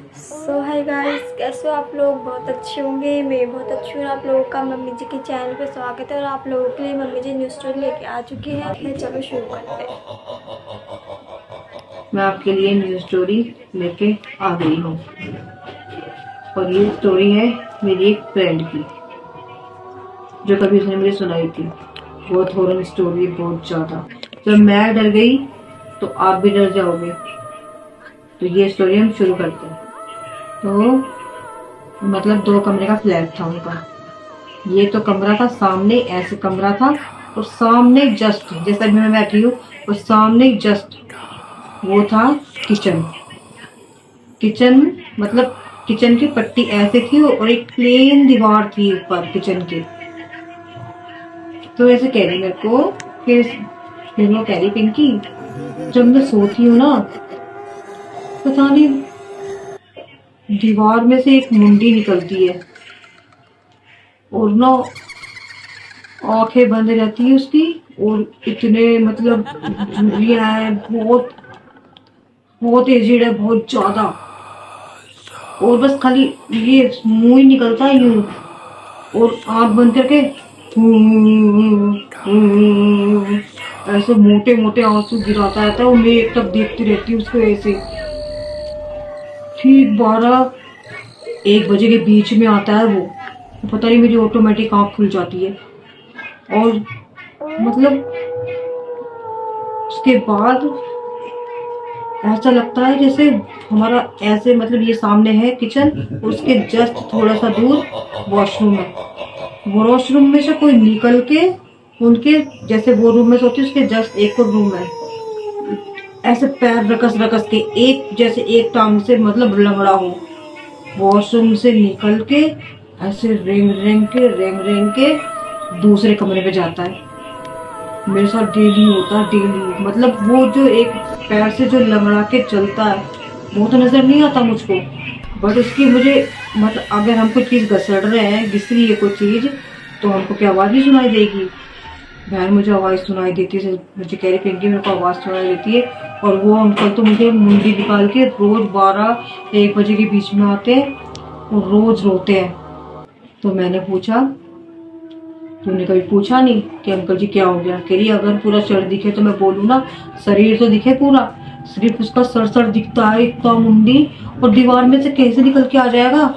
सो hi guys, कैसे हो आप लोग? बहुत अच्छे होंगे। मैं बहुत अच्छी हूँ। आप लोगों का मम्मी जी के चैनल पे स्वागत है और आप लोगों के लिए मम्मी जी न्यूज़ स्टोरी लेके आ चुकी है। चलो शुरू करते हैं। मैं आपके लिए न्यूज़ स्टोरी लेके आ गई हूँ और ये स्टोरी है मेरी एक फ्रेंड की, जो कभी उसने मुझे सुनाई थी। बहुत हॉरर स्टोरी है, बहुत ज्यादा। जब मैं डर गई तो आप भी डर जाओगे। तो ये स्टोरी हम शुरू करते हैं। तो मतलब 2 कमरे का फ्लैट था उनका। ये तो कमरा था, सामने ऐसे कमरा था और सामने जस्ट जैसा भी मैं बैठी हूँ और सामने जस्ट वो था किचन। किचन मतलब किचन की पट्टी ऐसे थी और एक प्लेन दीवार थी ऊपर किचन के। तो ऐसे कह रही मेरे को कि फिर वो कह रही पिंकी, जब मैं सोती हूँ ना, पता नहीं दीवार में से एक मुंडी निकलती है और ना आंखें बंद रहती है उसकी, और इतने मतलब झुर्रियां हैं, बहुत बहुत एजिड है, बहुत ज्यादा। और बस खाली ये मुंह ही निकलता है यूं, और आंख बंद करके ऐसे मोटे मोटे आंसू गिराता रहता है और मैं एक तक देखती रहती हूँ उसको ऐसे। ठीक 12-1 बजे के बीच में आता है वो, तो पता नहीं मेरी ऑटोमेटिक आंख खुल जाती है। और मतलब उसके बाद ऐसा लगता है जैसे हमारा ऐसे मतलब ये सामने है किचन, उसके जस्ट थोड़ा सा दूर वॉशरूम है। वॉशरूम में से कोई निकल के उनके जैसे वो रूम में सोती उसके जस्ट एक और रूम है, ऐसे पैर रकस रकस के एक जैसे एक टांग से मतलब लंगड़ा हो, वॉशरूम से निकल के ऐसे रेंग रेंग के दूसरे कमरे पे जाता है। मेरे साथ डेली होता है, डेली। मतलब वो जो एक पैर से जो लंगड़ा के चलता है वो तो नजर नहीं आता मुझको, बट उसकी मुझे मतलब अगर हम कोई चीज घसड़ रहे हैं, घिस रही है कोई चीज, तो हमको क्या आवाज भी सुनाई देगी। बहन मुझे आवाज सुनाई देती है, मुझे कह रही पिंकी मेरे को आवाज सुनाई देती है। और वो अंकल तो मुझे मुंडी निकाल के रोज 12-1 बजे के बीच में आते हैं और रोज रोते हैं। तो मैंने पूछा, तूने कभी पूछा नहीं कि अंकल जी क्या हो गया? कह रही अगर पूरा सर दिखे तो मैं बोलूँ ना, शरीर तो दिखे पूरा, सिर्फ उसका सर सर दिखता है, इतना मुंडी, और दीवार में से कैसे निकल के आ जाएगा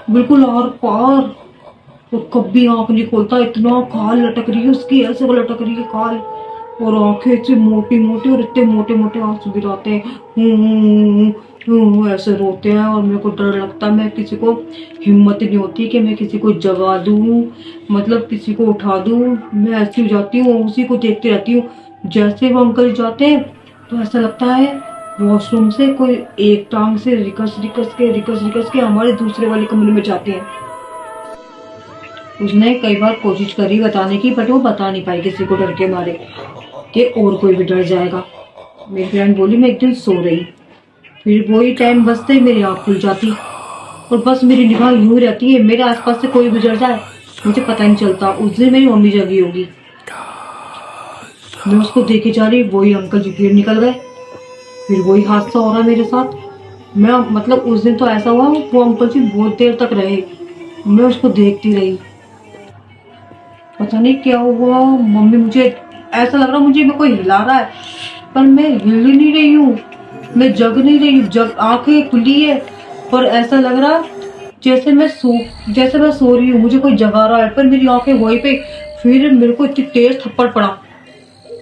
बिल्कुल आर पार। वो कभी आंख नहीं खोलता, इतना खाल लटक रही है उसकी, ऐसे वो लटक रही है खाल, और आंखें इतनी मोटी मोटी और इतने मोटे मोटे आंसू गिराते हैं। ऐसे रोते हैं और मेरे को डर लगता है। मैं किसी को हिम्मत नहीं होती कि मैं किसी को जगा दूं, मतलब किसी को उठा दूं। मैं ऐसी हो जाती हूँ, उसी को देखती रहती हूँ। जैसे वो अंकल जाते हैं तो ऐसा लगता है वॉशरूम से कोई एक टांग से रिकस रिकस के हमारे दूसरे वाले कमरे में जाते हैं। उसने कई बार कोशिश करी बताने की, बट वो बता नहीं पाई किसी को, डर के मारे कि और कोई भी डर जाएगा। मेरी फ्रेंड बोली मैं एक दिन सो रही, फिर वही टाइम बजते ही मेरी आँख खुल जाती और बस मेरी निगाह यूं रहती है, मेरे आसपास से कोई गुजर जाए मुझे पता नहीं चलता। उस दिन मेरी मम्मी जगी होगी, मैं उसको देखे जा रही, वही अंकल जी फिर निकल गए। फिर वही हादसा हो रहा मेरे साथ। मैं मतलब उस दिन तो ऐसा हुआ, वो अंकल जी बहुत देर तक रहे, मैं उसको देखती रही। पता नहीं क्या हुआ, मम्मी मुझे ऐसा लग रहा मुझे मैं कोई हिला रहा है, पर मैं हिल ही नहीं रही हूँ, मैं जग नहीं रही हूँ। जग आंखें खुली है पर ऐसा लग रहा जैसे मैं सो रही हूँ, मुझे कोई जगा रहा है, पर मेरी आंखें वहीं पे। फिर मेरे को इतनी तेज थप्पड़ पड़ा।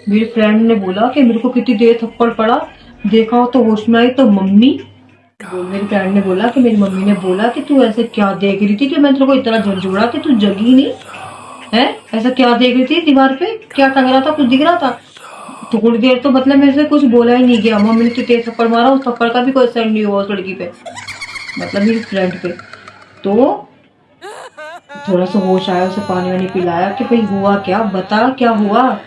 मेरी फ्रेंड ने बोला कि मेरे को कितनी देर थप्पड़ पड़ा, देखा हो तो होश में आई तो मम्मी। वो मेरी फ्रेंड ने बोला कि मेरी मम्मी ने बोला कि तू ऐसे क्या देख रही थी कि मैं तेरे को इतना झंझोड़ा कि तू जगी नहीं है, ऐसा क्या देख रही थी दीवार पे, क्या टंग रहा था, कुछ दिख रहा था? थोड़ी देर तो मतलब मेरे से कुछ बोला ही नहीं गया। मम्मी ने तो तेज थप्पड़ मारा, उस थप्पड़ का भी कोई असर नहीं हुआ उस लड़की पे, मतलब मेरी फ्रेंड पे। तो थोड़ा सा होश आया, उसे पानी वानी पिलाया कि भाई हुआ क्या, बता क्या हुआ,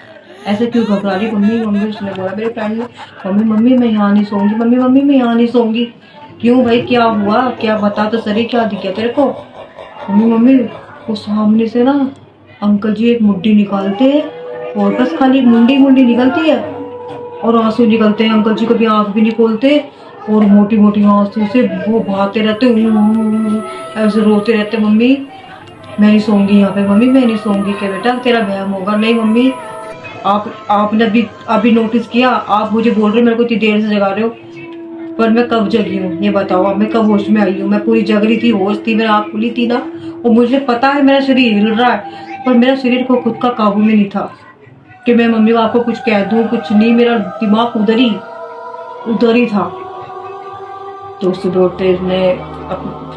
ऐसे क्यों घबरा रही? मम्मी मम्मी उसने बोला मेरे फ्रेंड ने, मम्मी मम्मी मैं यहाँ नहीं सोऊंगी, मम्मी मम्मी मैं यहाँ नहीं सोऊंगी। क्यों भाई क्या हुआ, क्या बता तो सही, क्या दिखा तेरे को? मम्मी मम्मी वो सामने से ना अंकल जी एक मुट्ठी निकालते हैं और बस खाली मुंडी मुंडी निकलती है और आंसू निकलते हैं। अंकल जी कभी आंख भी नहीं खोलते और मोटी मोटी आंसू से वो बहाते रहते, ऐसे रोते रहते, मम्मी मैं नहीं सोऊंगी यहाँ पे, मम्मी मैं नहीं सोऊंगी। क्या बेटा तेरा वहम होगा। नहीं मम्मी, आपने अभी नोटिस किया, आप मुझे बोल रहे हो मेरे को इतनी देर से जगा रहे हो, पर मैं कब जगी हूँ ये बताओ। अब मैं कब होश में आई हूँ? मैं पूरी जग रही थी, होश थी, मेरी आँख खुली थी ना, और मुझे पता है मेरा शरीर हिल रहा है, पर मेरा शरीर को खुद का काबू में नहीं था कि मैं मम्मी को आपको कुछ कह दूँ। कुछ नहीं, मेरा दिमाग उधर ही था। तो उस डॉक्टर ने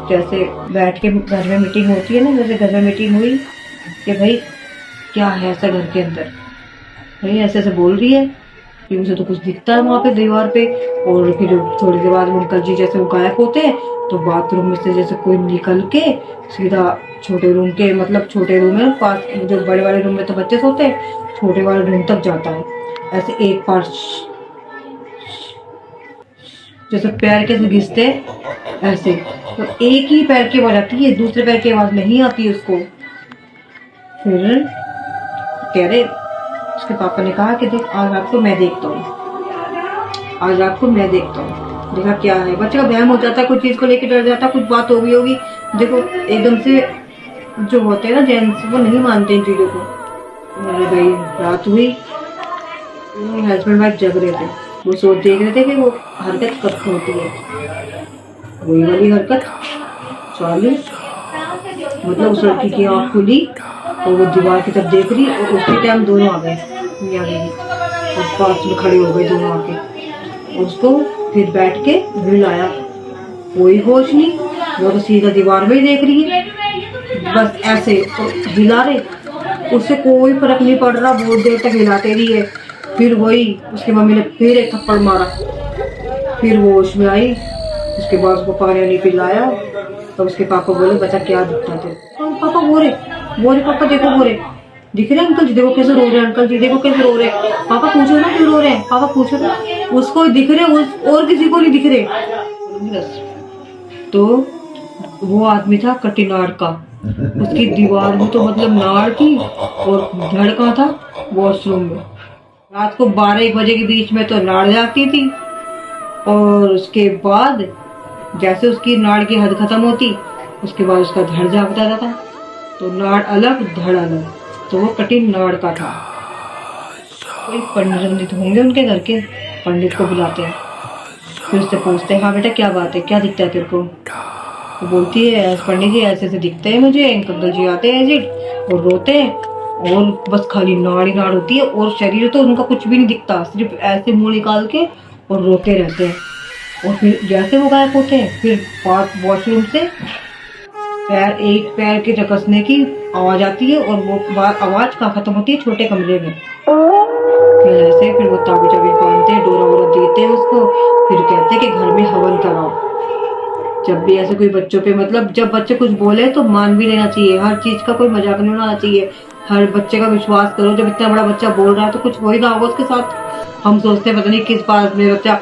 जैसे बैठ के घर में मीटिंग होती है ना, जैसे घर में मीटिंग हुई कि भाई क्या है ऐसा घर के अंदर, भाई ऐसे ऐसे बोल रही है कि उसे तो कुछ दिखता है वहाँ पे दीवार पे। और फिर थोड़ी देर बाद अंकल जी जैसे वो गायब होते हैं, तो बाथरूम में से जैसे कोई निकल के सीधा छोटे रूम के, मतलब छोटे रूम में पास, जो बड़े वाले रूम में तो बच्चे सोते हैं, छोटे वाले रूम तक जाता है। ऐसे एक बार जैसे पैर कैसे घिसते ऐसे, तो एक ही पैर की आवाज आती है, दूसरे पैर की आवाज नहीं आती है उसको। फिर कह रहे, उसके पापा ने कहा कि देख आज रात को मैं देखता हूँ, आज रात को मैं देखता हूँ। देखा क्या है, बच्चे का वहम हो जाता है, कुछ चीज को लेकर डर जाता है, कुछ बात हो गई होगी। देखो एकदम से जो होते हैं ना जेंट्स, वो नहीं मानते इन चीजों को। मेरे भाई रात हुई, हस्बैंड वाइफ जग रहे थे, वो सोच देख रहे थे कि वो हरकत कब होती है, वही वाली हरकत चालू। मतलब उस लड़की की आँख खुली और वो दीवार की तरफ देख रही, और उसी टाइम दोनों आ गए, मियां बीवी, और पास में खड़े हो गए दोनों आके, और उसको फिर बैठ के हिलाया। कोई होश नहीं, वो तो सीधा दीवार में ही देख रही है, बस ऐसे हिला रहे, उससे कोई फर्क नहीं पड़ रहा, बहुत देर तक हिलाते रही है। फिर वही उसकी मम्मी ने फिर एक थप्पड़ मारा, फिर वो होश में आई। उसके बाद उसको पानी पिलाया, तो उसके पापा बोले बच्चा क्या दिखता थे, तो पापा बोले पापा देखो बोले दिख रहे अंकल जी, देखो कैसे रो रहे हैं, अंकल जी देखो कैसे रो रहे हैं, पापा पूछो ना क्यों रो रहे हैं, पापा पूछो ना। उसको दिख रहे, और किसी को नहीं दिख रहे। तो वो आदमी था कटिनार का, उसकी दीवार में तो मतलब नाड़ थी, और धड़ कहाँ था, वॉशरूम में। रात को 12-1 बजे के बीच में तो नाड़ जाती थी, और उसके बाद जैसे उसकी नाड़ की हद खत्म होती, उसके बाद उसका धड़ जागता था। तो नाड़ अलग धड़ अलग, तो वो कटिन नाड़ का था। कोई पंडित होंगे उनके घर के, पंडित को बुलाते हैं, फिर उससे पूछते हैं हाँ बेटा क्या बात है, क्या दिखता है तेरे को। तो बोलती है पंडित जी ऐसे ऐसे दिखते हैं मुझे, अंकल जी आते हैं एजिड और रोते हैं, और बस खाली नाड़ ही नाड़ होती है, और शरीर तो उनका कुछ भी नहीं दिखता, सिर्फ ऐसे मुंह निकाल के और रोते रहते हैं। और फिर जैसे वो गायब होते हैं, फिर वॉशरूम से एक पैर के झकसने की आवाज आती है, और वो आवाज कहाँ खत्म होती है, छोटे कमरे में। फिर ऐसे फिर वो ताबीज बांधते हैं, डोरा वोरा देते हैं उसको, फिर कहते हैं कि घर में हवन कराओ। जब भी ऐसे कोई बच्चों पे, मतलब जब बच्चे कुछ बोले तो मान भी लेना चाहिए, हर चीज का कोई मजाक नहीं उड़ाना चाहिए, हर बच्चे का विश्वास करो। जब इतना बड़ा बच्चा बोल रहा है तो कुछ हो ही रहा होगा उसके साथ। हम सोचते हैं पता नहीं किस पास में बच्चा,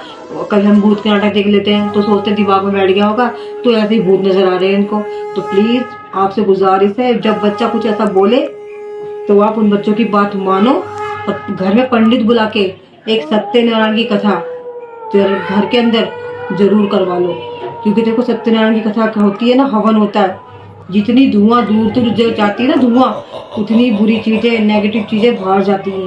कभी हम भूत के नाटक देख लेते हैं तो सोचते दिमाग में बैठ गया होगा, तो ऐसे ही भूत नजर आ रहे हैं इनको। तो प्लीज आपसे गुजारिश है, जब बच्चा कुछ ऐसा बोले तो आप उन बच्चों की बात मानो, और घर में पंडित बुला के एक सत्यनारायण की कथा घर के अंदर जरूर करवा लो। क्योंकि देखो सत्यनारायण की कथा होती है ना, हवन होता है, जितनी धुआं दूर दूर जाती है ना धुआं, उतनी बुरी चीजें, नेगेटिव चीजें बाहर जाती हैं।